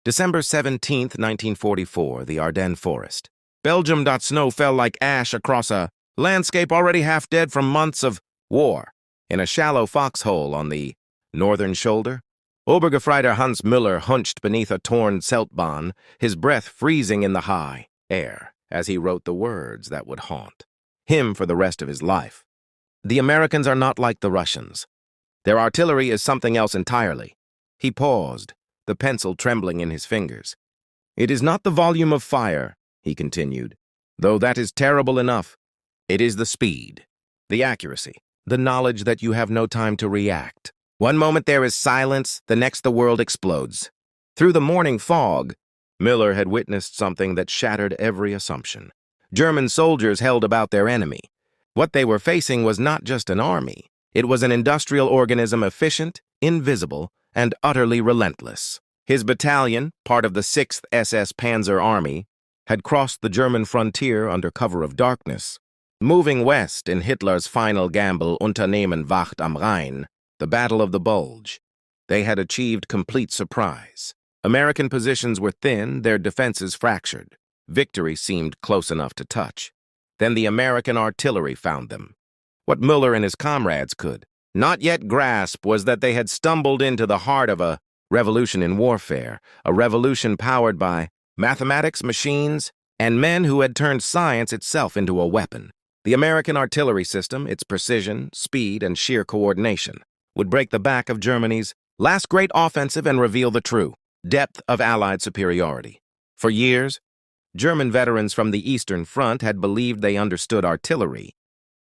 December 17, 1944, the Ardennes Forest. Belgium. Snow fell like ash across a landscape already half dead from months of war. In a shallow foxhole on the northern shoulder, Obergefreiter Hans Müller hunched beneath a torn Zeltbahn, his breath freezing in the high air as he wrote the words that would haunt him for the rest of his life. The Americans are not like the Russians. Their artillery is something else entirely. He paused, the pencil trembling in his fingers. It is not the volume of fire, he continued, though that is terrible enough. It is the speed, the accuracy, the knowledge that you have no time to react. One moment there is silence, the next the world explodes. Through the morning fog, Miller had witnessed something that shattered every assumption. German soldiers held about their enemy. What they were facing was not just an army. It was an industrial organism, efficient, invisible, and utterly relentless. His battalion, part of the 6th SS Panzer Army, had crossed the German frontier under cover of darkness. Moving west in Hitler's final gamble, Unternehmen Wacht am Rhein, the Battle of the Bulge, they had achieved complete surprise. American positions were thin, their defenses fractured. Victory seemed close enough to touch. Then the American artillery found them. What Müller and his comrades could not yet grasp was that they had stumbled into the heart of a revolution in warfare, a revolution powered by mathematics, machines, and men who had turned science itself into a weapon. The American artillery system, its precision, speed, and sheer coordination, would break the back of Germany's last great offensive and reveal the true depth of Allied superiority. For years, German veterans from the Eastern Front had believed they understood artillery.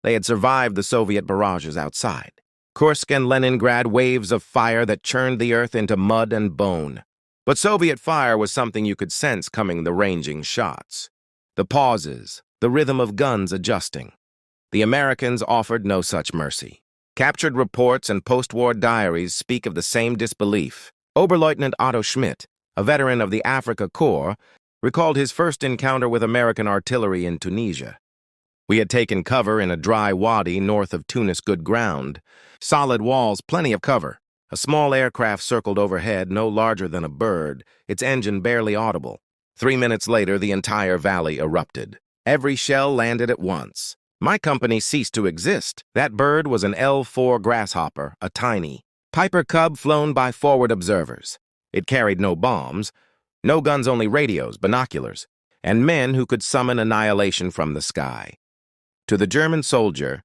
They had survived the Soviet barrages outside. Kursk and Leningrad, waves of fire that churned the earth into mud and bone. But Soviet fire was something you could sense coming, the ranging shots, the pauses, the rhythm of guns adjusting. The Americans offered no such mercy. Captured reports and post-war diaries speak of the same disbelief. Oberleutnant Otto Schmidt, a veteran of the Afrika Korps, recalled his first encounter with American artillery in Tunisia. We had taken cover in a dry wadi north of Tunis, good ground. Solid walls, plenty of cover. A small aircraft circled overhead, no larger than a bird, its engine barely audible. 3 minutes later, the entire valley erupted. Every shell landed at once. My company ceased to exist. That bird was an L-4 grasshopper, a tiny Piper Cub flown by forward observers. It carried no bombs, no guns, only radios, binoculars, and men who could summon annihilation from the sky. To the German soldier,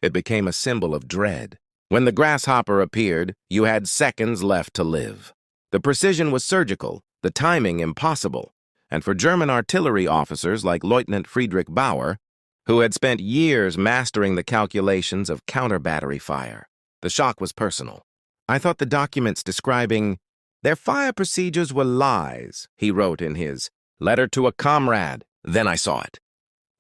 it became a symbol of dread. When the grasshopper appeared, you had seconds left to live. The precision was surgical, the timing impossible, and for German artillery officers like Lieutenant Friedrich Bauer, who had spent years mastering the calculations of counter-battery fire, the shock was personal. I thought the documents describing their fire procedures were lies, he wrote in his letter to a comrade. Then I saw it.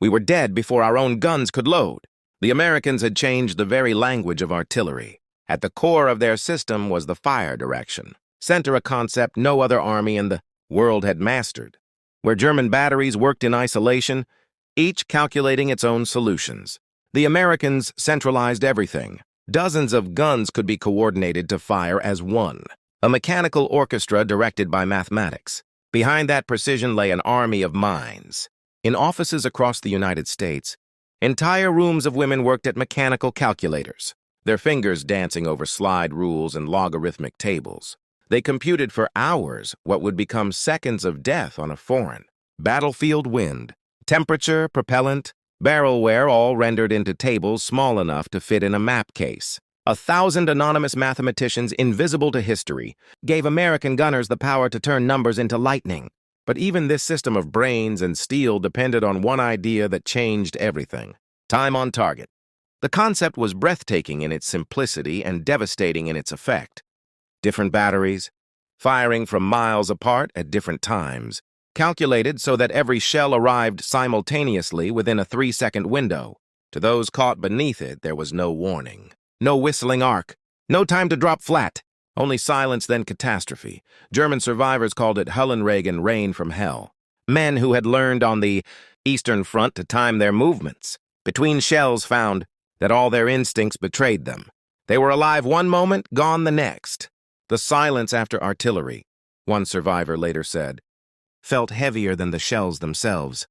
We were dead before our own guns could load. The Americans had changed the very language of artillery. At the core of their system was the fire direction, center a concept no other army in the world had mastered, where German batteries worked in isolation, each calculating its own solutions. The Americans centralized everything. Dozens of guns could be coordinated to fire as one, a mechanical orchestra directed by mathematics. Behind that precision lay an army of minds. In offices across the United States, entire rooms of women worked at mechanical calculators, their fingers dancing over slide rules and logarithmic tables. They computed for hours what would become seconds of death on a foreign battlefield: wind, temperature, propellant, barrel wear, all rendered into tables small enough to fit in a map case. 1,000 anonymous mathematicians, invisible to history, gave American gunners the power to turn numbers into lightning. But even this system of brains and steel depended on one idea that changed everything: time on target. The concept was breathtaking in its simplicity and devastating in its effect. Different batteries, firing from miles apart at different times, calculated so that every shell arrived simultaneously within a 3-second window. To those caught beneath it, there was no warning, no whistling arc, no time to drop flat. Only silence, then catastrophe. German survivors called it Höllenregen, rain from hell. Men who had learned on the Eastern Front to time their movements between shells found that all their instincts betrayed them. They were alive one moment, gone the next. The silence after artillery, one survivor later said, felt heavier than the shells themselves.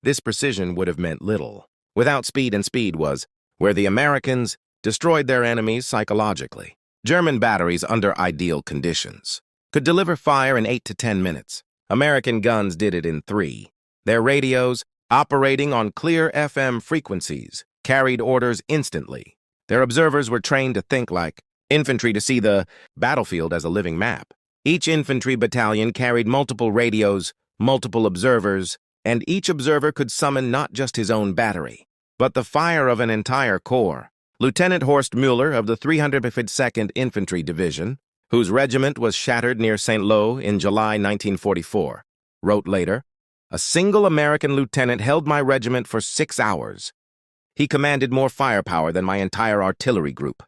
This precision would have meant little. Without speed, and speed was where the Americans destroyed their enemies psychologically. German batteries, under ideal conditions, could deliver fire in 8 to 10 minutes. American guns did it in 3. Their radios, operating on clear FM frequencies, carried orders instantly. Their observers were trained to think like infantry, to see the battlefield as a living map. Each infantry battalion carried multiple radios, multiple observers, and each observer could summon not just his own battery, but the fire of an entire corps. Lieutenant Horst Müller of the 352nd Infantry Division, whose regiment was shattered near St. Lo in July 1944, wrote later, "A single American lieutenant held my regiment for 6 hours. He commanded more firepower than my entire artillery group."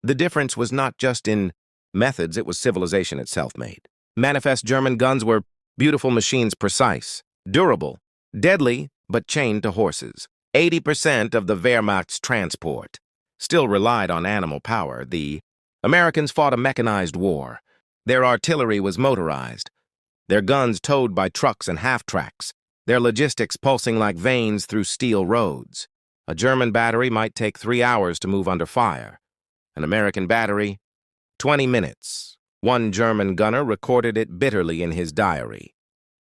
The difference was not just in methods, it was civilization itself made. Manifest German guns were beautiful machines, precise, durable, deadly, but chained to horses. 80% of the Wehrmacht's transport still relied on animal power. The Americans fought a mechanized war. Their artillery was motorized, their guns towed by trucks and half-tracks, their logistics pulsing like veins through steel roads. A German battery might take 3 hours to move under fire. An American battery, 20 minutes. One German gunner recorded it bitterly in his diary.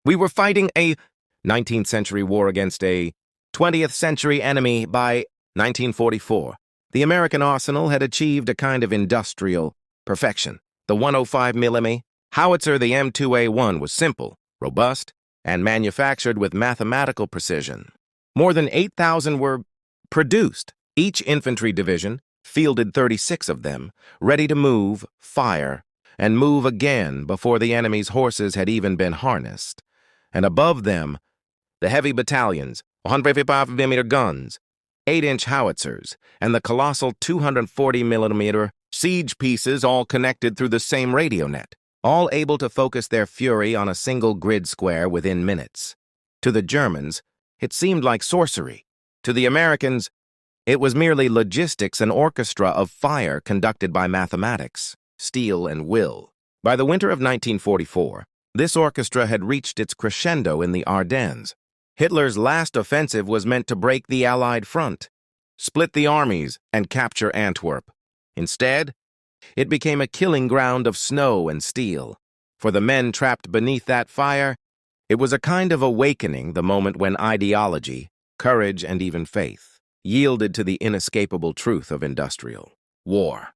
"We were fighting a 19th century war against a 20th century enemy by 1944. The American arsenal had achieved a kind of industrial perfection. The 105mm howitzer, the M2A1, was simple, robust, and manufactured with mathematical precision. More than 8,000 were produced. Each infantry division fielded 36 of them, ready to move, fire, and move again before the enemy's horses had even been harnessed. And above them, the heavy battalions, 155mm guns, 8-inch howitzers, and the colossal 240mm siege pieces, all connected through the same radio net, all able to focus their fury on a single grid square within minutes. To the Germans, it seemed like sorcery. To the Americans, it was merely logistics, an orchestra of fire conducted by mathematics, steel, and will. By the winter of 1944, this orchestra had reached its crescendo in the Ardennes. Hitler's last offensive was meant to break the Allied front, split the armies, and capture Antwerp. Instead, it became a killing ground of snow and steel. For the men trapped beneath that fire, it was a kind of awakening, the moment when ideology, courage, and even faith yielded to the inescapable truth of industrial war.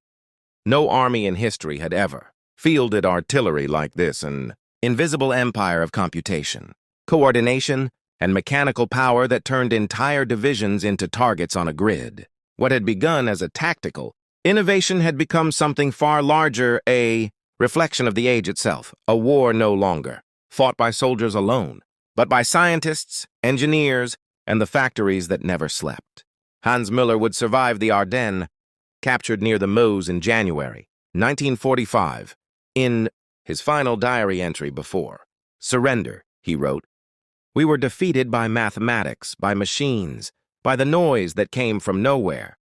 No army in history had ever fielded artillery like this, an invisible empire of computation, coordination, and mechanical power that turned entire divisions into targets on a grid. What had begun as a tactical innovation had become something far larger, a reflection of the age itself, a war no longer fought by soldiers alone, but by scientists, engineers, and the factories that never slept. Hans Müller would survive the Ardennes, captured near the Meuse in January 1945. In his final diary entry before surrender, he wrote, "We were defeated by mathematics, by machines, by the noise that came from nowhere.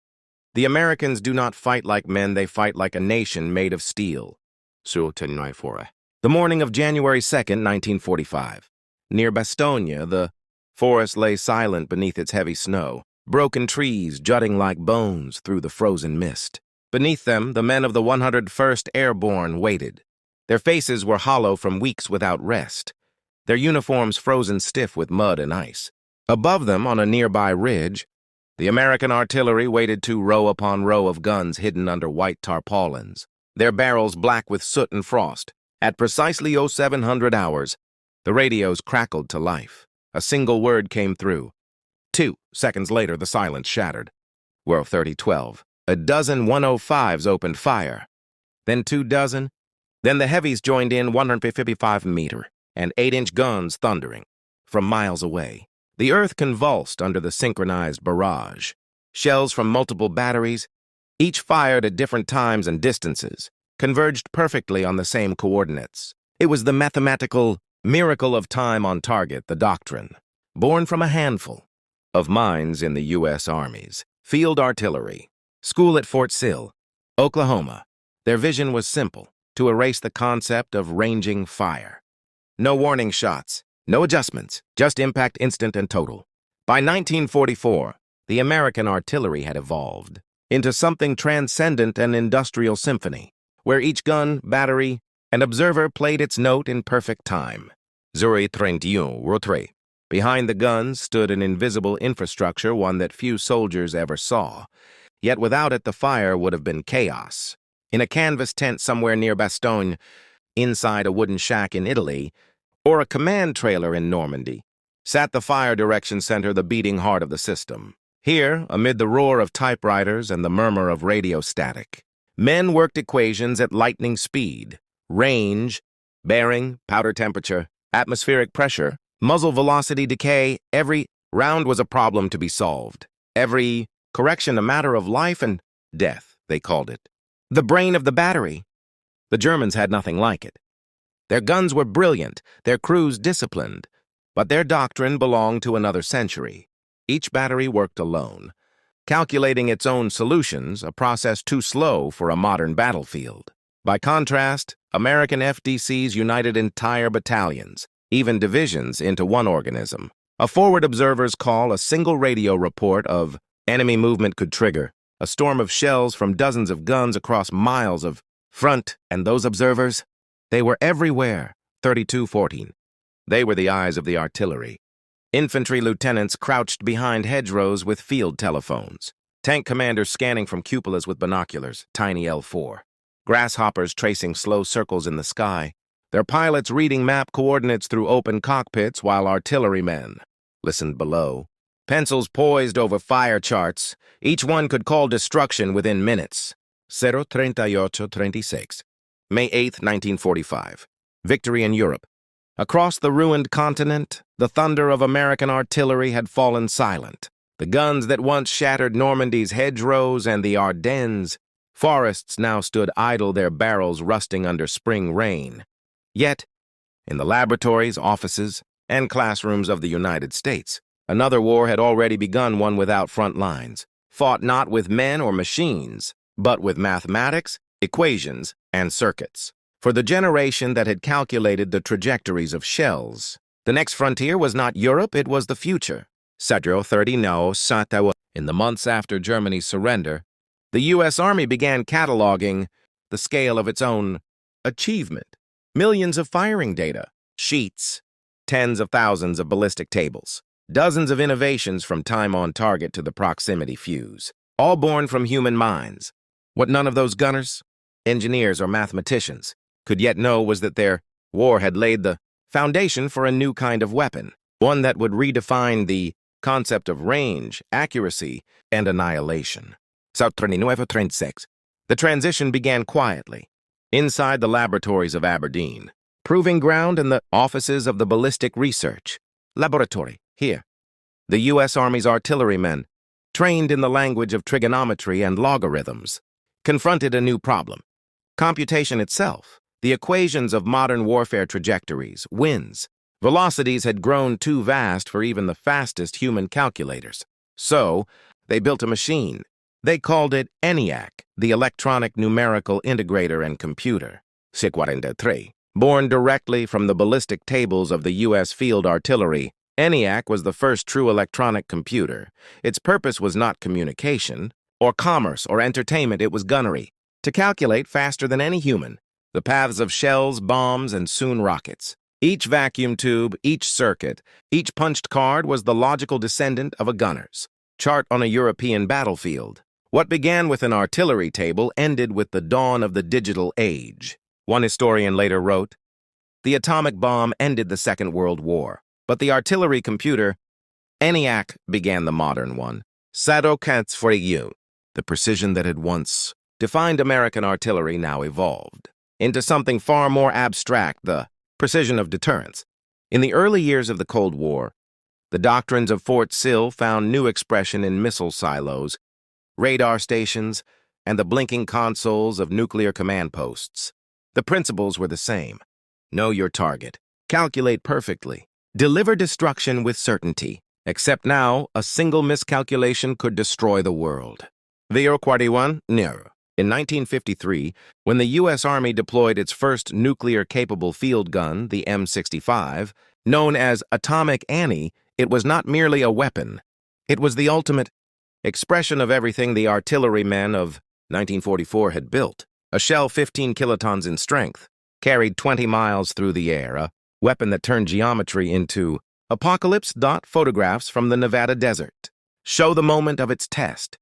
The Americans do not fight like men, they fight like a nation made of steel." The morning of January 2nd, 1945. Near Bastogne, the forest lay silent beneath its heavy snow, broken trees jutting like bones through the frozen mist. Beneath them, the men of the 101st Airborne waited. Their faces were hollow from weeks without rest, their uniforms frozen stiff with mud and ice. Above them, on a nearby ridge, the American artillery waited to row upon row of guns hidden under white tarpaulins, their barrels black with soot and frost. At precisely 0700 hours, the radios crackled to life. A single word came through. 2 seconds later, the silence shattered. World 3012. A dozen 105s opened fire. Then 2 dozen. Then the heavies joined in, 155mm and 8-inch guns thundering from miles away. The earth convulsed under the synchronized barrage. Shells from multiple batteries, each fired at different times and distances, converged perfectly on the same coordinates. It was the mathematical miracle of time on target, the doctrine, born from a handful of minds in the U.S. armies. Field artillery. School at Fort Sill, Oklahoma. Their vision was simple. to erase the concept of ranging fire. No warning shots, no adjustments, just impact instant and total. By 1944, the American artillery had evolved into something transcendent, an industrial symphony, where each gun, battery, and observer played its note in perfect time. 031, Behind the guns stood an invisible infrastructure, one that few soldiers ever saw. Yet without it, the fire would have been chaos. In a canvas tent somewhere near Bastogne, inside a wooden shack in Italy, or a command trailer in Normandy, sat the Fire Direction Center, the beating heart of the system. Here, amid the roar of typewriters and the murmur of radio static, men worked equations at lightning speed: range, bearing, powder temperature, atmospheric pressure, muzzle velocity decay. Every round was a problem to be solved. Every correction a matter of life and death, they called it. The brain of the battery. The Germans had nothing like it. Their guns were brilliant, their crews disciplined, but their doctrine belonged to another century. Each battery worked alone, calculating its own solutions, a process too slow for a modern battlefield. By contrast, American FDCs united entire battalions, even divisions, into one organism. A forward observer's call, a single radio report of enemy movement could trigger a storm of shells from dozens of guns across miles of front, and those observers, they were everywhere. 3214. They were the eyes of the artillery. Infantry lieutenants crouched behind hedgerows with field telephones. Tank commanders scanning from cupolas with binoculars, tiny L4. Grasshoppers tracing slow circles in the sky. Their pilots reading map coordinates through open cockpits while artillerymen listened below. Pencils poised over fire charts. Each one could call destruction within minutes. 03836. May 8, 1945. Victory in Europe. Across the ruined continent, the thunder of American artillery had fallen silent. The guns that once shattered Normandy's hedgerows and the Ardennes forests now stood idle, their barrels rusting under spring rain. Yet, in the laboratories, offices, and classrooms of the United States, another war had already begun, one without front lines, fought not with men or machines, but with mathematics, equations, and circuits. For the generation that had calculated the trajectories of shells, the next frontier was not Europe, it was the future. In the months after Germany's surrender, the U.S. Army began cataloging the scale of its own achievement. Millions of firing data, sheets, tens of thousands of ballistic tables, dozens of innovations from time on target to the proximity fuse, all born from human minds. What none of those gunners, engineers, or mathematicians could yet know was that their war had laid the foundation for a new kind of weapon, one that would redefine the concept of range, accuracy, and annihilation. The transition began quietly, inside the laboratories of Aberdeen, proving ground in the offices of the Ballistic Research Laboratory here. The U.S. Army's artillerymen, trained in the language of trigonometry and logarithms, confronted a new problem. Computation itself. The equations of modern warfare trajectories, winds, velocities had grown too vast for even the fastest human calculators. So, they built a machine. They called it ENIAC, the Electronic Numerical Integrator and Computer. C-43. Born directly from the ballistic tables of the U.S. Field Artillery, ENIAC was the first true electronic computer. Its purpose was not communication, or commerce, or entertainment, it was gunnery. To calculate faster than any human, the paths of shells, bombs, and soon rockets. Each vacuum tube, each circuit, each punched card was the logical descendant of a gunner's chart on a European battlefield. What began with an artillery table ended with the dawn of the digital age. One historian later wrote, "The atomic bomb ended the Second World War, but the artillery computer, ENIAC, began the modern one. The precision that had once defined American artillery now evolved into something far more abstract, the precision of deterrence. In the early years of the Cold War, the doctrines of Fort Sill found new expression in missile silos, radar stations, and the blinking consoles of nuclear command posts. The principles were the same. Know your target. Calculate perfectly. Deliver destruction with certainty. Except now, a single miscalculation could destroy the world. 041, no. In 1953, when the U.S. Army deployed its first nuclear-capable field gun, the M65, known as Atomic Annie, it was not merely a weapon. It was the ultimate expression of everything the artillerymen of 1944 had built. A shell 15 kilotons in strength, carried 20 miles through the air, a weapon that turned geometry into apocalypse. Photographs from the Nevada desert show the moment of its test.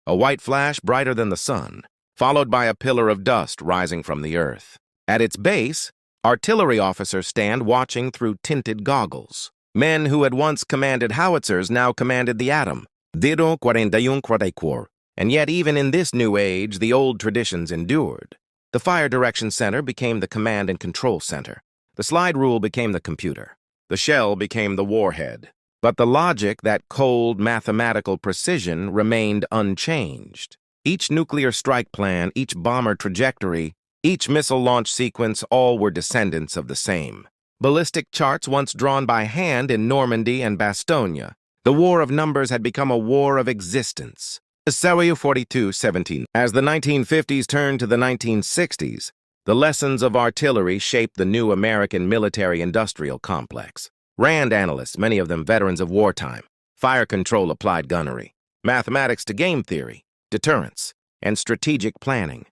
A white flash brighter than the sun, followed by a pillar of dust rising from the earth. At its base, artillery officers stand watching through tinted goggles. Men who had once commanded howitzers now commanded the atom. Diro 41 and yet even in this new age, the old traditions endured. The Fire Direction Center became the command and control center. The slide rule became the computer. The shell became the warhead. But the logic, that cold mathematical precision, remained unchanged. Each nuclear strike plan, each bomber trajectory, each missile launch sequence, all were descendants of the same. Ballistic charts once drawn by hand in Normandy and Bastogne. The war of numbers had become a war of existence. Serio 42-17. As the 1950s turned to the 1960s, the lessons of artillery shaped the new American military-industrial complex. RAND analysts, many of them veterans of wartime, fire control applied gunnery, mathematics to game theory, deterrence, and strategic planning.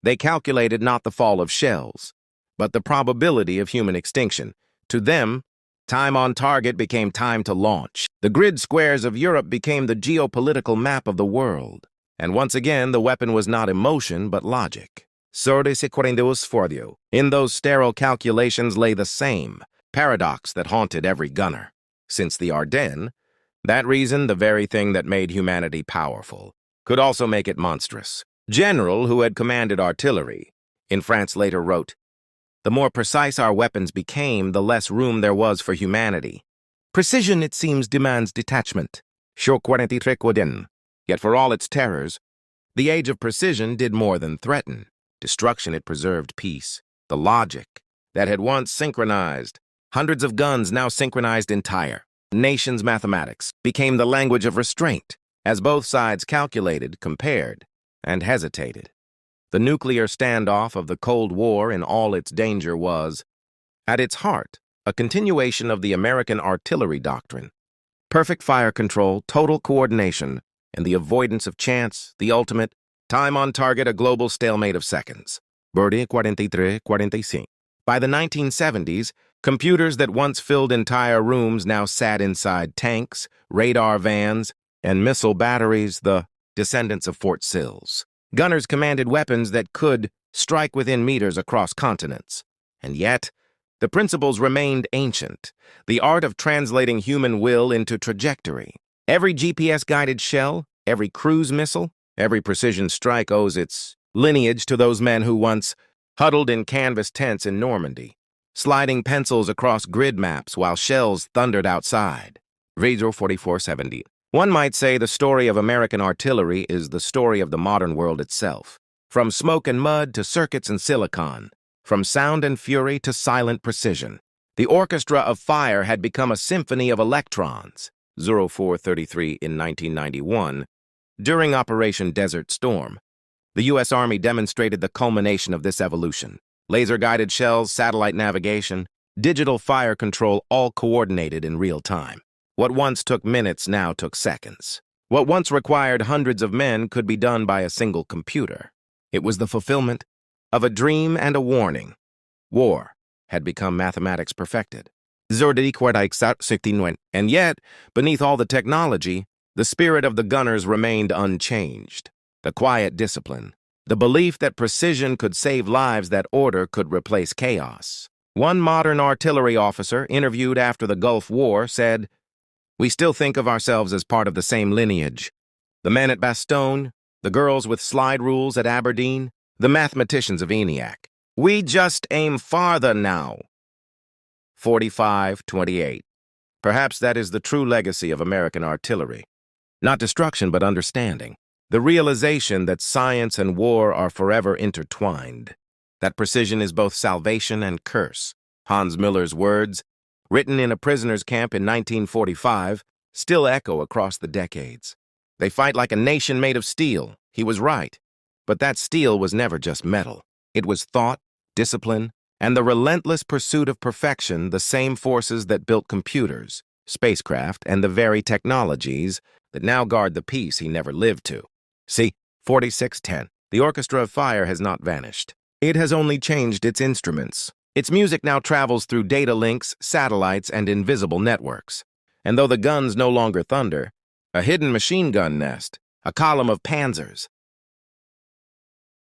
They calculated not the fall of shells, but the probability of human extinction. To them, time on target became time to launch. The grid squares of Europe became the geopolitical map of the world. And once again, the weapon was not emotion, but logic. In those sterile calculations lay the same paradox that haunted every gunner. Since the Ardennes, that reason, the very thing that made humanity powerful, could also make it monstrous. General, who had commanded artillery, in France later wrote, "The more precise our weapons became, the less room there was for humanity. Precision, it seems, demands detachment. Yet for all its terrors, the age of precision did more than threaten. Destruction, it preserved peace. The logic that had once synchronized hundreds of guns now synchronized entire nations' mathematics, became the language of restraint, as both sides calculated, compared, and hesitated. The nuclear standoff of the Cold War in all its danger was, at its heart, a continuation of the American artillery doctrine. Perfect fire control, total coordination, and the avoidance of chance, the ultimate, time on target, a global stalemate of seconds. Birdie 43-45. By the 1970s, computers that once filled entire rooms now sat inside tanks, radar vans, and missile batteries, the descendants of Fort Sills. Gunners commanded weapons that could strike within meters across continents. And yet, the principles remained ancient, the art of translating human will into trajectory. Every GPS-guided shell, every cruise missile, every precision strike owes its lineage to those men who once huddled in canvas tents in Normandy, sliding pencils across grid maps while shells thundered outside. Radio 4470. One might say the story of American artillery is the story of the modern world itself. From smoke and mud to circuits and silicon, from sound and fury to silent precision, the orchestra of fire had become a symphony of electrons. 0433 in 1991. During Operation Desert Storm, the U.S. Army demonstrated the culmination of this evolution. Laser-guided shells, satellite navigation, digital fire control, all coordinated in real time. What once took minutes now took seconds. What once required hundreds of men could be done by a single computer. It was the fulfillment of a dream and a warning. War had become mathematics perfected. And yet, beneath all the technology, the spirit of the gunners remained unchanged. The quiet discipline, the belief that precision could save lives, that order could replace chaos. One modern artillery officer, interviewed after the Gulf War, said, "We still think of ourselves as part of the same lineage. The men at Bastogne, the girls with slide rules at Aberdeen, the mathematicians of ENIAC. We just aim farther now." 45-28. Perhaps that is the true legacy of American artillery. Not destruction, but understanding. The realization that science and war are forever intertwined. That precision is both salvation and curse. Hans Müller's words, written in a prisoner's camp in 1945, still echo across the decades. They fight like a nation made of steel. He was right. But that steel was never just metal. It was thought, discipline, and the relentless pursuit of perfection, the same forces that built computers, spacecraft, and the very technologies that now guard the peace he never lived to. See, 4610. The Orchestra of Fire has not vanished. It has only changed its instruments. Its music now travels through data links, satellites, and invisible networks. And though the guns no longer thunder, a hidden machine gun nest, a column of panzers,